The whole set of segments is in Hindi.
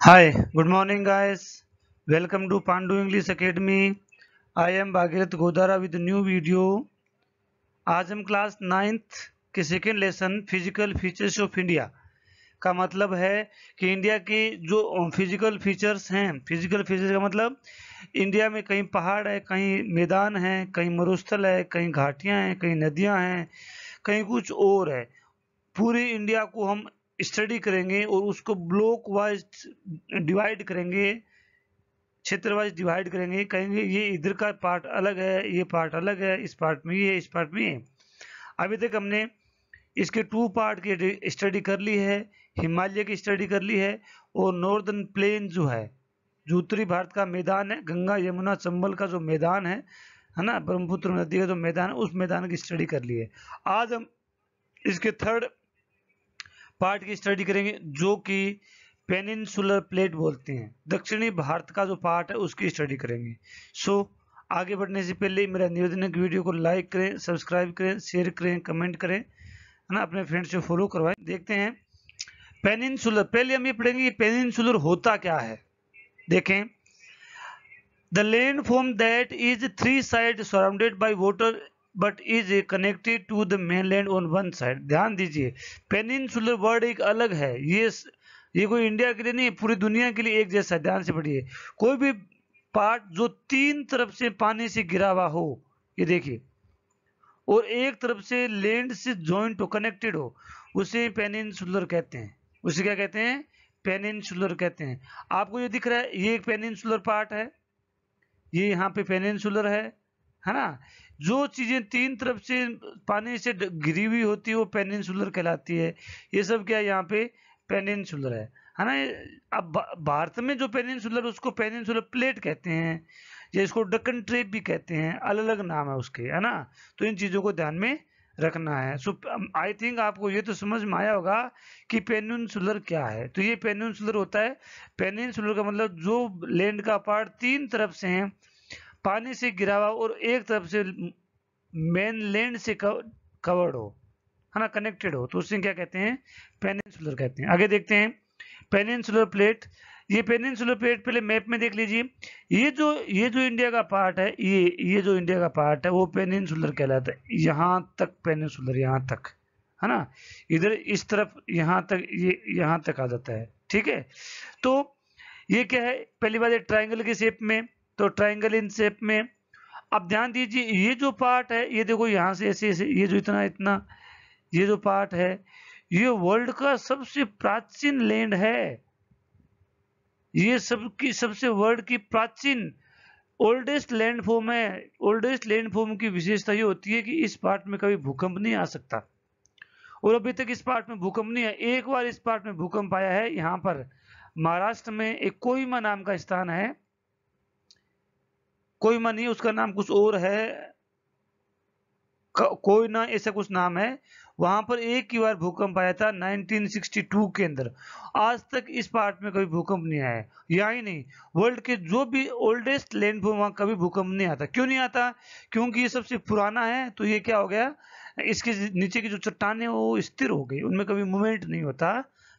Hi, good morning, guys. Welcome to Pandu English Academy. I am Bhagirath Godara with a new video. आज हम क्लास नाइन्थ के second lesson physical features of India का मतलब है कि इंडिया की जो फिजिकल फीचर्स हैं, फिजिकल फीचर्स का मतलब इंडिया में कहीं पहाड़ है, कहीं मैदान है, कहीं मरुस्थल है, कहीं घाटियां हैं, कहीं नदियां हैं, कहीं कुछ और है। पूरी इंडिया को हम स्टडी करेंगे और उसको ब्लॉक वाइज डिवाइड करेंगे, क्षेत्र वाइज डिवाइड करेंगे, कहेंगे ये इधर का पार्ट अलग है, ये पार्ट अलग है, इस पार्ट में ये, इस पार्ट में ये। अभी तक हमने इसके टू पार्ट की स्टडी कर ली है, हिमालय की स्टडी कर ली है और नॉर्दर्न प्लेन जो है, जो उत्तरी भारत का मैदान है, गंगा यमुना चंबल का जो मैदान है ना, ब्रह्मपुत्र नदी का जो मैदान है, उस मैदान की स्टडी कर ली है। आज हम इसके थर्ड पार्ट की स्टडी करेंगे जो कि पेनिनसुलर प्लेट बोलते हैं, दक्षिणी भारत का जो पार्ट है उसकी स्टडी करेंगे। आगे बढ़ने से पहले मेरा निवेदन है कि वीडियो को लाइक करें, सब्सक्राइब करें, शेयर करें, कमेंट करें, है ना, अपने फ्रेंड से फॉलो करवाएं। देखते हैं पेनिनसुलर, पहले हम ये पढ़ेंगे पेनिनसुलर होता क्या है। देखें, the landform that is three side surrounded by water but is connected to the mainland on one side. ध्यान दीजिए, पेनिनसुलर वर्ड एक अलग है, ये कोई इंडिया के लिए नहीं, पूरी दुनिया के लिए एक जैसा है। ध्यान से पढ़िए, कोई भी पार्ट जो तीन तरफ से पानी से घिरा हुआ हो, ये देखिए, और एक तरफ से लैंड से जॉइंट हो, कनेक्टेड हो, उसे पेनिनसुलर कहते हैं। उसे क्या कहते हैं? पेनिनसुलर कहते हैं। आपको ये दिख रहा है, ये एक पेनिनसुलर पार्ट है, ये यहाँ पे पेनिनसुलर है ना। जो चीजें तीन तरफ से पानी से घिरी हुई होती है वो पेनिनसुलर कहलाती है। ये सब क्या है, यहाँ पे पेनिनसुलर है ना। अब भारत में जो पेनिनसुलर, उसको पेनिनसुलर प्लेट कहते हैं, या इसको डक्कन ट्रेप भी कहते हैं, अलग अलग नाम है उसके, है ना। तो इन चीजों को ध्यान में रखना है। सो आई थिंक आपको ये तो समझ में आया होगा कि पेनिनसुलर क्या है। तो ये पेनिनसुलर होता है, पेनिनसुलर का मतलब जो लैंड का पार्ट तीन तरफ से है पानी से घिरा हुआ और एक तरफ से मेन लैंड से कवर्ड हो, है ना, कनेक्टेड हो, तो उसे क्या कहते हैं? पेनिनसुलर कहते हैं। आगे देखते हैं पेनिनसुलर प्लेट। ये पेनिनसुलर प्लेट पहले मैप में देख लीजिए। ये जो इंडिया का पार्ट है, ये जो इंडिया का पार्ट है वो पेनिनसुलर कहलाता है। यहाँ तक पेनिनसुलर, यहाँ तक, है ना। इधर इस तरफ यहाँ तक, ये यहाँ तक आ जाता है, ठीक है। तो ये क्या है, पहली बात है ट्राइंगल के शेप में, तो ट्राइंगल इन शेप में। अब ध्यान दीजिए, ये जो पार्ट है, ये देखो यहाँ से ऐसे ऐसे, ये जो इतना इतना, ये जो पार्ट है, ये वर्ल्ड का सबसे प्राचीन लैंड है। ये सबकी सबसे वर्ल्ड की प्राचीन ओल्डेस्ट लैंड फॉर्म है। ओल्डेस्ट लैंड फॉर्म की विशेषता ये होती है कि इस पार्ट में कभी भूकंप नहीं आ सकता, और अभी तक इस पार्ट में भूकंप नहीं है। एक बार इस पार्ट में भूकंप आया है, यहाँ पर महाराष्ट्र में एक कोहिमा नाम का स्थान है, कोहिमा नहीं, उसका नाम कुछ और है, कोई ना ऐसा कुछ नाम है। वहां पर एक ही बार भूकंप आया था 1962 के अंदर। आज तक इस पार्ट में कभी भूकंप नहीं आया। यहाँ ही नहीं, वर्ल्ड के जो भी ओल्डेस्ट लैंड फॉर्म, वहां कभी भूकंप नहीं आता। क्यों नहीं आता? क्योंकि ये सबसे पुराना है। तो ये क्या हो गया, इसके नीचे की जो चट्टाने हैं वो स्थिर हो गई, उनमें कभी मूवमेंट नहीं होता,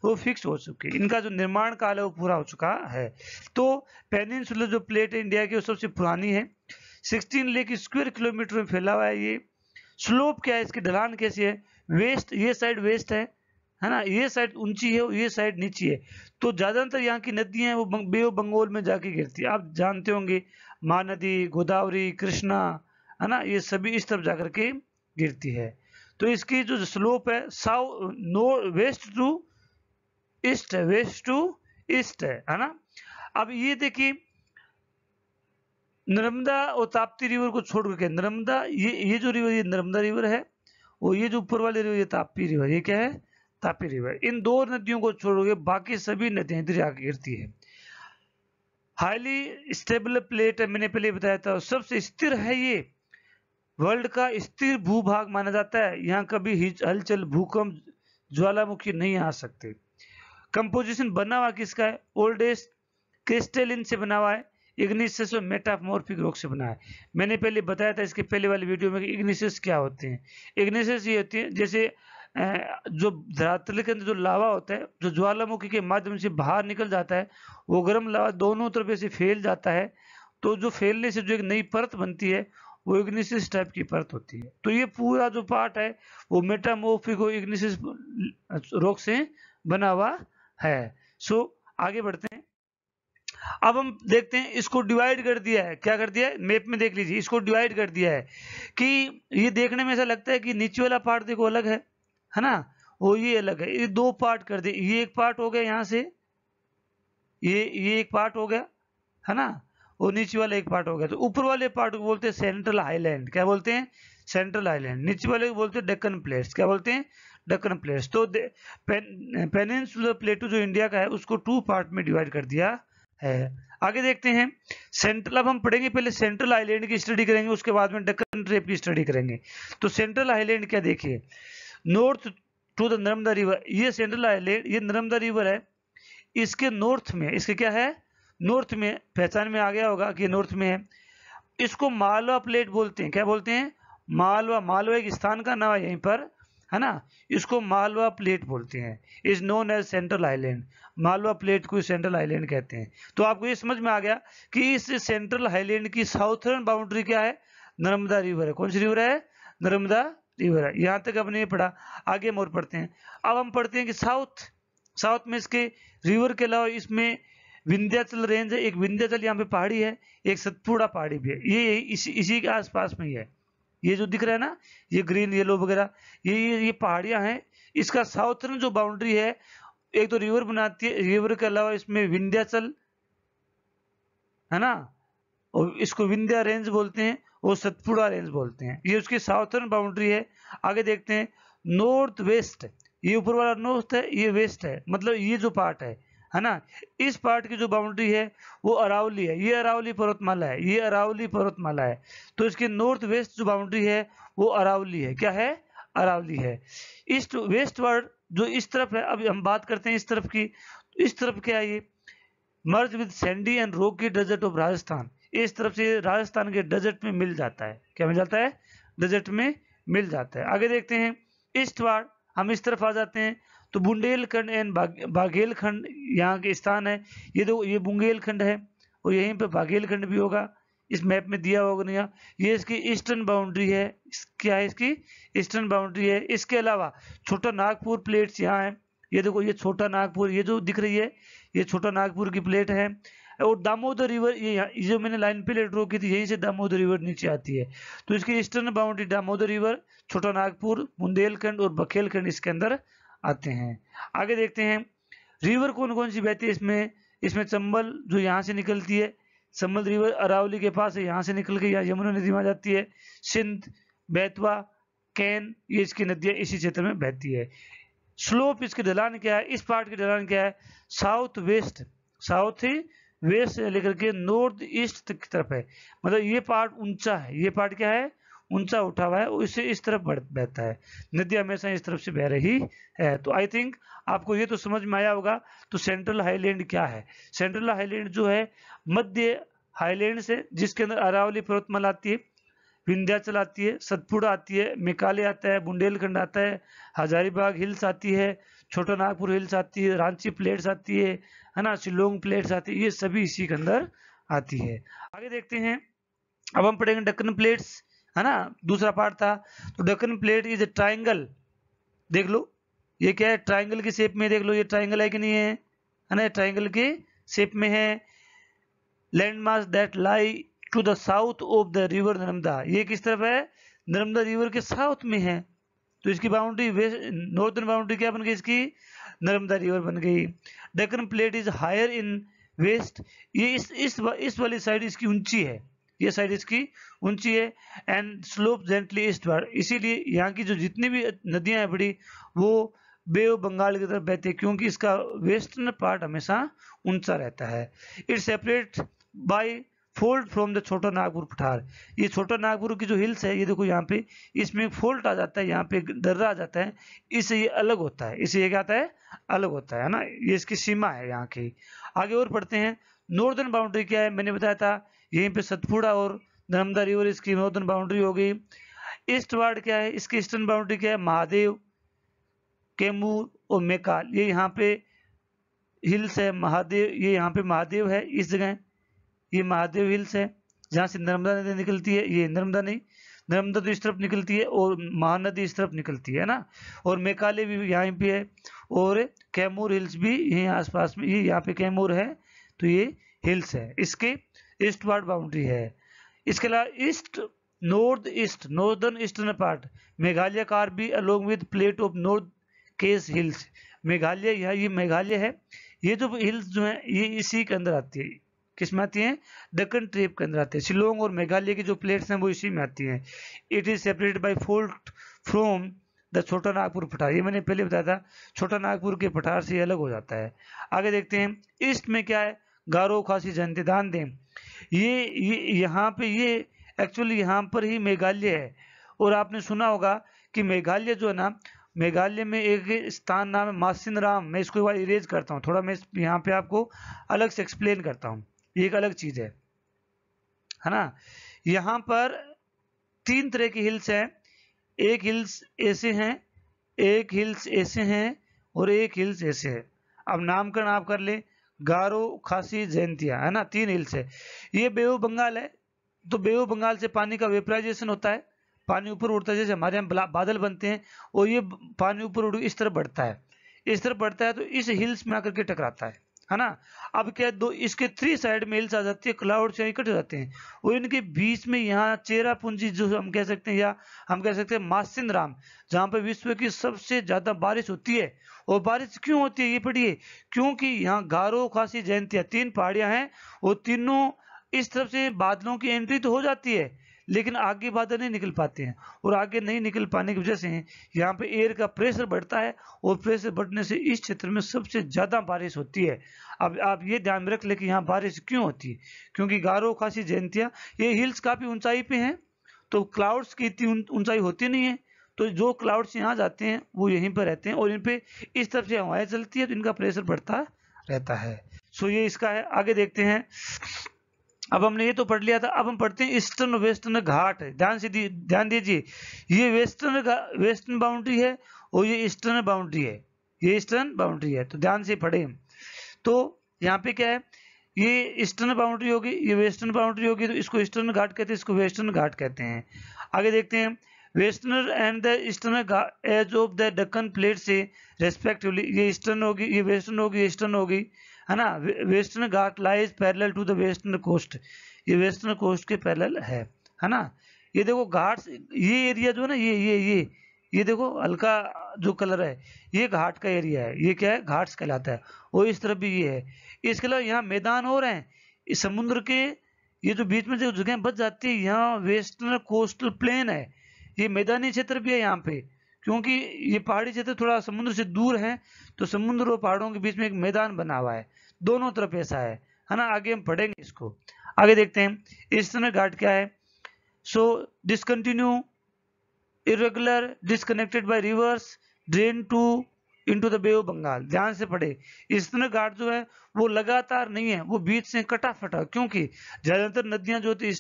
वो फिक्स हो चुके, इनका जो निर्माण काल है वो पूरा हो चुका है। तो पेनिनसुलर जो प्लेट है इंडिया की, वो सबसे पुरानी है। 16 लाख स्क्वायर किलोमीटर में फैला हुआ है ये। स्लोप क्या है इसकी, ढलान कैसी है? वेस्ट, ये साइड वेस्ट है ना, ये साइड ऊंची है, ये साइड नीची है। तो ज्यादातर यहाँ की नदियां हैं वो बे ऑफ बंगाल में जाके गिरती है। आप जानते होंगे, महानदी, गोदावरी, कृष्णा, है ना, ये सभी इस तरफ जाकर के गिरती है। तो इसकी जो स्लोप है, south north west to east है, वेस्ट टू ईस्ट है ना। अब ये देखिए, नर्मदा और ताप्ती रिवर को छोड़ करके, नर्मदा, ये जो रिवर, ये नर्मदा रिवर है, और ये जो ऊपर वाली रिवर, ये ताप्ती रिवर, ये क्या है? ताप्ती रिवर। इन दो नदियों को छोड़ के बाकी सभी नदियां इधर आके गिरती है। हाईली स्टेबल प्लेट है, मैंने पहले बताया था, सबसे स्थिर है ये, वर्ल्ड का स्थिर भूभाग माना जाता है। यहाँ कभी हलचल, भूकंप, ज्वालामुखी नहीं आ सकते। कंपोजिशन बना हुआ किसका है? ओल्डेस्ट क्रिस्टलिन से बना हुआ है, इग्निशियस और मेटामॉर्फिक रॉक से बना है। मैंने पहले बताया था इसके पहले वाली वीडियो में कि इग्निशियस क्या होते हैं। इग्निशियस ये होती है, जैसे जो धरातल के अंदर जो लावा होता है, जो ज्वालामुखी के माध्यम से बाहर निकल जाता है, वो गर्म लावा दोनों तरफ से फैल जाता है। तो जो फैलने से जो एक नई परत बनती है, वो इग्निसिस टाइप की परत होती है। तो ये पूरा जो पार्ट है वो मेटामॉर्फिक इग्निसिस रॉक से बना हुआ है। सो आगे बढ़ते हैं। अब हम देखते हैं, इसको डिवाइड कर दिया है। क्या कर दिया है? मैप में देख लीजिए, इसको डिवाइड कर दिया है कि ये देखने में ऐसा लगता है कि नीचे वाला पार्ट देखो अलग है ना, वो ये अलग है। ये दो पार्ट कर दिए, ये एक पार्ट हो गया यहाँ से, ये एक पार्ट हो गया है ना, और नीचे वाला एक पार्ट हो गया। तो ऊपर वाले पार्ट को बोलते हैं सेंट्रल हाईलैंड। क्या बोलते हैं? Central highland. नीचे वाले को बोलते हैं डेक्कन प्लेट्स। क्या बोलते हैं? डेक्कन प्लेट्स। तो पेनिनसुलर प्लेटू जो इंडिया का है, उसको 2 पार्ट में डिवाइड कर दिया है। आगे देखते हैं सेंट्रल। अब हम पढ़ेंगे, पहले सेंट्रल आइलैंड की स्टडी करेंगे, उसके बाद में डेक्कन ट्रेप की स्टडी करेंगे। तो सेंट्रल आइलैंड क्या, देखिए, north to the Narmada river. ये सेंट्रल आइलैंड, ये नर्मदा रिवर है, इसके नॉर्थ में, इसके क्या है? नॉर्थ में। पहचान में आ गया होगा कि नॉर्थ में है। इसको मालवा प्लेट बोलते हैं। क्या बोलते हैं? मालवा। मालवा एक स्थान का नाम है यहीं पर, है ना। इसको मालवा प्लेट बोलते हैं। Is known as central island. Malwa plate को सेंट्रल आइलैंड कहते हैं। तो आपको ये समझ में आ गया कि इस सेंट्रल आइलैंड की साउथर्न बाउंड्री क्या है? नर्मदा रिवर है। कौन सी रिवर है? नर्मदा रिवर है। यहां तक आपने ये पढ़ा। आगे हम और पढ़ते हैं। अब हम पढ़ते हैं कि साउथ में इसके रिवर के अलावा इसमें विंध्याचल रेंज है। एक विंध्याचल यहाँ पे पहाड़ी है, एक सतपुड़ा पहाड़ी भी है। ये इसी के आसपास में ही है। ये जो दिख रहा है ना, ये ग्रीन येलो वगैरह, ये पहाड़ियां हैं। इसका साउथर्न जो बाउंड्री है, एक तो रिवर बनाती है, रिवर के अलावा इसमें विंध्याचल है ना, और इसको विंध्या रेंज बोलते हैं और सतपुड़ा रेंज बोलते हैं। ये उसकी साउथर्न बाउंड्री है। आगे देखते हैं नॉर्थ वेस्ट। ये ऊपर वाला नॉर्थ है, ये वेस्ट है, मतलब ये जो पार्ट है ना, इस पार्ट की जो बाउंड्री है वो अरावली है। ये अरावली पर्वतमाला है, ये अरावली पर्वतमाला है। तो इसकी नॉर्थ वेस्ट जो बाउंड्री है वो अरावली है। क्या है? अरावली है। ईस्ट वेस्ट वर्ड जो इस तरफ है, अभी हम बात करते हैं इस तरफ की। इस तरफ क्या है? ये merge with sandy and rocky desert of Rajasthan. इस तरफ से राजस्थान के डेजर्ट में मिल जाता है। क्या मिल जाता है? डेजर्ट में मिल जाता है। आगे देखते हैं ईस्ट वार्ड। हम इस तरफ आ जाते हैं तो बुंदेलखंड एंड बाघेलखंड यहाँ के स्थान है। ये देखो, ये बुंदेलखंड है और यहीं पे बाघेलखंड भी होगा। इस मैप में दिया होगा नहीं। ये इसकी ईस्टर्न बाउंड्री है। क्या है? इसकी ईस्टर्न बाउंड्री है। इसके अलावा छोटा नागपुर प्लेट्स यहाँ है। ये देखो, ये छोटा नागपुर, ये जो दिख रही है, ये छोटा नागपुर की प्लेट है। और दामोदर रिवर, ये जो मैंने लाइन प्लेट ड्रॉ की थी, यहीं से दामोदर रिवर नीचे आती है। तो इसकी ईस्टर्न बाउंड्री दामोदर रिवर, छोटा नागपुर, बुंदेलखंड और बखेलखंड इसके अंदर आते हैं। आगे देखते हैं रिवर कौन कौन सी बहती है इसमें चंबल जो यहाँ से निकलती है, चंबल रिवर अरावली के पास है, यहाँ से निकल के यहाँ यमुना नदी में जाती है। सिंध, बेतवा, कैन, ये इसकी नदियां इसी क्षेत्र में बहती है। स्लोप, इसकी ढलान क्या है? इस पार्ट की ढलान क्या है? साउथ वेस्ट से लेकर के नॉर्थ ईस्ट की तरफ है। मतलब ये पार्ट ऊंचा है। ये पार्ट क्या है? ऊंचा उठा हुआ है, उससे इस तरफ बहता है। नदी हमेशा इस तरफ से बह रही है। तो आई थिंक आपको ये तो समझ में आया होगा। तो सेंट्रल हाईलैंड क्या है? सेंट्रल हाईलैंड जो है मध्य हाईलैंड से, जिसके अंदर अरावली पर्वतमाला आती है, विंध्याचल आती है, सतपुड़ा आती है, मेघालय आता है, बुंदेलखंड आता है, हजारीबाग हिल्स आती है, छोटा नागपुर हिल्स आती है, रांची प्लेट्स आती है ना, शिलोंग प्लेट्स आती है। ये सभी इसी के अंदर आती है। आगे देखते हैं। अब हम पढ़ेंगे डेक्कन प्लेट्स, है ना, दूसरा पार्ट था। तो Deccan plate is a triangle. देख लो, ये क्या है? ट्राइंगल की शेप में। देख लो, ये ट्राइंगल है कि नहीं है ना? ट्राइंगल के शेप में है। Landmark that lie to the south of the river Narmada. ये किस तरफ है? नर्मदा रिवर के साउथ में है। तो इसकी बाउंड्री वेस्ट, नॉर्दर्न बाउंड्री क्या बन गई इसकी? नर्मदा रिवर बन गई। Deccan plate is higher in west. ये इस वाली साइड इसकी ऊंची है। ये साइड इसकी ऊंची है। And slope gently eastward. इसीलिए यहाँ की जो जितनी भी नदियां हैं बड़ी, वो बे ऑफ बंगाल की तरफ बहती है, क्योंकि इसका वेस्टर्न पार्ट हमेशा ऊंचा रहता है। It separate by fold from the छोटा नागपुर पठार। ये छोटा नागपुर की जो हिल्स है, ये देखो यहाँ पे, इसमें फोल्ड आ जाता है, यहाँ पे दर्रा आ जाता है, इससे ये अलग होता है। इससे ये क्या आता है? अलग होता है ना। ये इसकी सीमा है यहाँ की। आगे और पढ़ते हैं। नॉर्दर्न बाउंड्री क्या है? मैंने बताया था, यहीं पे सतपुड़ा और नर्मदा रिवर इसकी नॉर्दर्न बाउंड्री हो गई। ईस्ट वार्ड क्या है? इसकी ईस्टर्न बाउंड्री क्या है? महादेव, कैमूर और मैकाल, ये यहाँ पे हिल्स है। महादेव, ये यहाँ पे महादेव है इस जगह, ये महादेव हिल्स है जहाँ से नर्मदा नदी निकलती है। ये नर्मदा नहीं, नर्मदा तो इस तरफ निकलती है और महानदी इस तरफ निकलती है ना। और मेघालय भी यहाँ पे है, और कैमूर हिल्स भी यहीं आसपास में, ये यहाँ पे कैमूर है तो ये हिल्स है, इसके ईस्ट वार्ड बाउंड्री है। इसके अलावा east north east, northern eastern part Meghalaya कार भी along with plate of north केस हिल्स। मेघालय, यहाँ ये मेघालय है, ये जो हिल्स जो है ये इसी के अंदर आती है। किस में आती हैं? दक्कन ट्रेप के अंदर आते हैं। शिलोंग और मेघालय की जो प्लेट्स हैं वो इसी में आती हैं। It is separated by fault from the छोटा नागपुर पठार, ये मैंने पहले बताया था, छोटा नागपुर के पठार से अलग हो जाता है। आगे देखते हैं ईस्ट में क्या है, गारो खासी जयंती। ध्यान दें ये यहाँ पे ये एक्चुअली यहाँ पर ही मेघालय है। और आपने सुना होगा कि मेघालय जो है ना, मेघालय में एक स्थान नाम है मासिनराम। मैं इसको एक बार इरेज करता हूँ थोड़ा, मैं यहाँ पे आपको अलग से एक्सप्लेन करता हूँ, ये एक अलग चीज है ना। यहाँ पर 3 तरह की हिल्स हैं, एक हिल्स ऐसे हैं, एक हिल्स ऐसे हैं, और एक हिल्स ऐसे है। अब नामकरण आप कर ले, गारो खासी जयंतिया है ना, 3 हिल्स है। ये बे ऑफ बंगाल है, तो बे ऑफ बंगाल से पानी का वेपराइजेशन होता है, पानी ऊपर उड़ता है, जैसे हमारे यहाँ बादल बनते हैं, और ये पानी ऊपर उड़ इस तरफ बढ़ता है, इस तरफ बढ़ता है, तो इस हिल्स में आकर के टकराता है ना। अब क्या दो इसके 3 साइड में हिल्स आ जाती है, क्लाउड से इकट्ठे हो जाते हैं, और इनके बीच में यहाँ चेरापूंजी जो हम कह सकते हैं, या हम कह सकते हैं मासिनराम, जहाँ पे विश्व की सबसे ज्यादा बारिश होती है। और बारिश क्यों होती है ये पढ़िए, क्योंकि यहाँ गारो खासी जयंतिया 3 पहाड़ियां हैं, और तीनों इस तरफ से बादलों की एंट्री तो हो जाती है, लेकिन आगे बादल नहीं निकल पाते हैं, और आगे नहीं निकल पाने की वजह से यहाँ पे एयर का प्रेशर बढ़ता है, और प्रेशर बढ़ने से इस क्षेत्र में सबसे ज्यादा बारिश होती है। अब आप ये ध्यान में रख ले कि यहाँ बारिश क्यों होती है, क्योंकि गारो खासी जयंतिया ये हिल्स काफी ऊंचाई पे हैं, तो क्लाउड्स की इतनी ऊंचाई होती नहीं है, तो जो क्लाउड्स यहाँ जाते हैं वो यहीं पर रहते हैं, और इन पे इस तरफ से हवाएं चलती है, तो इनका प्रेशर बढ़ता रहता है। सो ये इसका है। आगे देखते हैं, अब हमने ये तो पढ़ लिया था, अब हम पढ़ते हैं ईस्टर्न वेस्टर्न घाट। ध्यान दीजिए, ये वेस्टर्न बाउंड्री है, और ये ईस्टर्न बाउंड्री है, ये ईस्टर्न बाउंड्री है, तो ध्यान से पढ़े। तो यहाँ पे क्या है, ये ईस्टर्न बाउंड्री होगी, ये वेस्टर्न बाउंड्री होगी, तो इसको ईस्टर्न घाट कहते हैं, इसको वेस्टर्न घाट कहते हैं। आगे देखते हैं, western and the eastern edge of the Deccan plate से रेस्पेक्टिवली, ये ईस्टर्न होगी, ये वेस्टर्न होगी, ईस्टर्न होगी, है ना। Western Ghat lies parallel to the western coast, ये वेस्टर्न कोस्ट के पैरेलल है ना। ये देखो घाट, ये एरिया जो है ना, ये देखो हल्का जो कलर है, ये घाट का एरिया है, ये क्या है, घाट्स कहलाता है। और इस तरफ भी ये है, इसके अलावा यहाँ मैदान हो रहे हैं, इस समुद्र के ये जो बीच में जो जगह बच जाती है, यहाँ वेस्टर्न कोस्टल प्लेन है, ये मैदानी क्षेत्र भी है यहाँ पे, क्योंकि ये पहाड़ी क्षेत्र थोड़ा समुद्र से दूर है, तो समुद्र और पहाड़ों के बीच में एक मैदान बना हुआ है, दोनों तरफ ऐसा है ना। आगे हम पढ़ेंगे इसको। आगे देखते हैं ईस्टर्न घाट क्या है। So discontinue irregular disconnected by rivers drain to into the bay of Bengal. ध्यान से पढ़े, ईस्टर्न घाट जो है वो लगातार नहीं है, वो बीच से कटा फटा, क्योंकि ज्यादातर नदियां जो होती है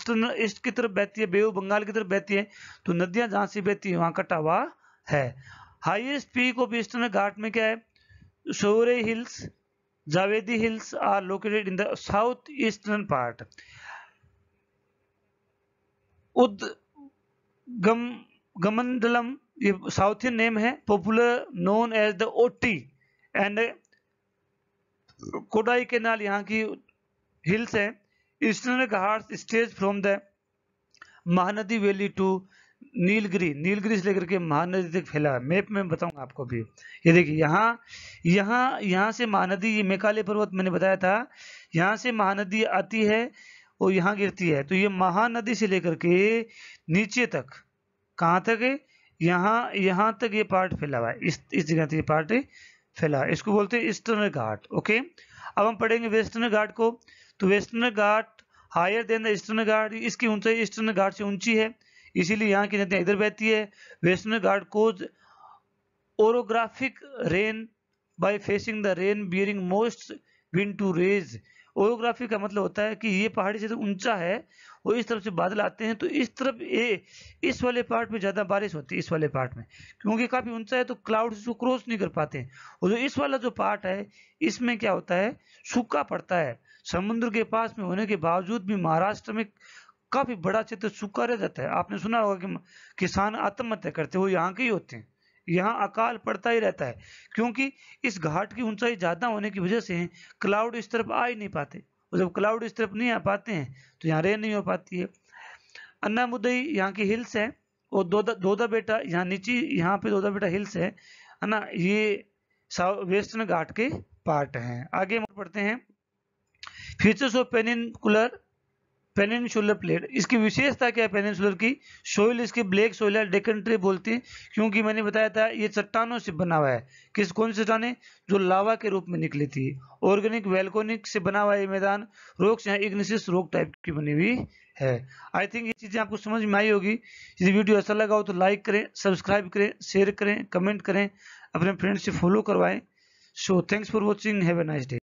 ईस्ट की तरफ बहती है, बे ऑफ बंगाल की तरफ बहती है, तो नदियां जहां से बहती है वहां कटा हुआ है। Highest peak of eastern Ghat में क्या है, शोरे hills, Javadi hills are located in the south eastern part. गमंडलम ये साउथियन नेम है, popular known as the Ooty, and Kodaikanal यहाँ की हिल्स है। Eastern Ghat stage from the Mahanadi valley to Nilgiri से लेकर के महानदी तक फैला है। मैप में बताऊंगा आपको भी, ये देखिए यहाँ से महानदी, ये मेघालय पर्वत मैंने बताया था, यहाँ से महानदी आती है और यहाँ गिरती है, तो ये महानदी से लेकर के नीचे तक, कहाँ तक है, यहाँ तक ये पार्ट फैला हुआ है, इस जगह तक ये पार्ट फैला है, इसको बोलते हैं ईस्टर्न घाट। ओके, अब हम पढ़ेंगे वेस्टर्न घाट को। तो western Ghat higher than the eastern Ghat, इसकी ऊंचाई ईस्टर्न घाट से ऊंची है, इसीलिए यहाँ की नदियां इधर बहती है। Western Ghat cause orographic rain by facing the rain bearing most wind to raise, orography का मतलब होता है कि ये पहाड़ी क्षेत्र ऊंचा है और इस तरफ से बादल आते हैं तो इस तरफ इस वाले पार्ट में ज़्यादा बारिश होती है, इस वाले पार्ट में, क्योंकि काफ़ी ऊंचा है तो क्लाउड उसको क्रॉस नहीं कर पाते हैं। और जो इस वाला जो पार्ट है इसमें क्या होता है, सूखा पड़ता है। समुद्र के पास में होने के बावजूद भी महाराष्ट्र में काफी बड़ा क्षेत्र सूखा रह जाता है। आपने सुना होगा कि किसान आत्महत्या करते हैं, वो यहाँ के ही होते हैं। यहाँ अकाल पड़ता ही रहता है क्योंकि इस घाट की ऊंचाई ज्यादा होने की वजह से क्लाउड इस तरफ आ ही नहीं पाते, और जब क्लाउड इस तरफ नहीं आ पाते हैं तो यहाँ रेन नहीं हो पाती है। अन्नामुदई यहाँ की हिल्स है, और दोदा बेटा यहाँ नीचे, यहाँ पे दोदा बेटा हिल्स है ना, ये वेस्टर्न घाट के पार्ट हैं। आगे हम पढ़ते हैं फीचर्स ऑफ पेनिनसुलर प्लेट। इसकी विशेषता क्या है पेनिनसुलर की? सोइल इसकी ब्लैक सोइल है, डेक्कन ट्री बोलते हैं, क्योंकि मैंने बताया था ये चट्टानों से बना हुआ है। कौन सी चट्टानें? जो लावा के रूप में निकली थी। ऑर्गेनिक वैल्कोनिक से बना हुआ ये मैदान, रॉक्स यहाँ इग्निशियस रॉक टाइप की बनी हुई है। आई थिंक ये चीजें आपको समझ में आई होगी। यदि वीडियो अच्छा लगा हो तो लाइक करें, सब्सक्राइब करें, शेयर करें, कमेंट करें, अपने फ्रेंड्स से फॉलो करवाएं। So thanks for watching, have a nice day.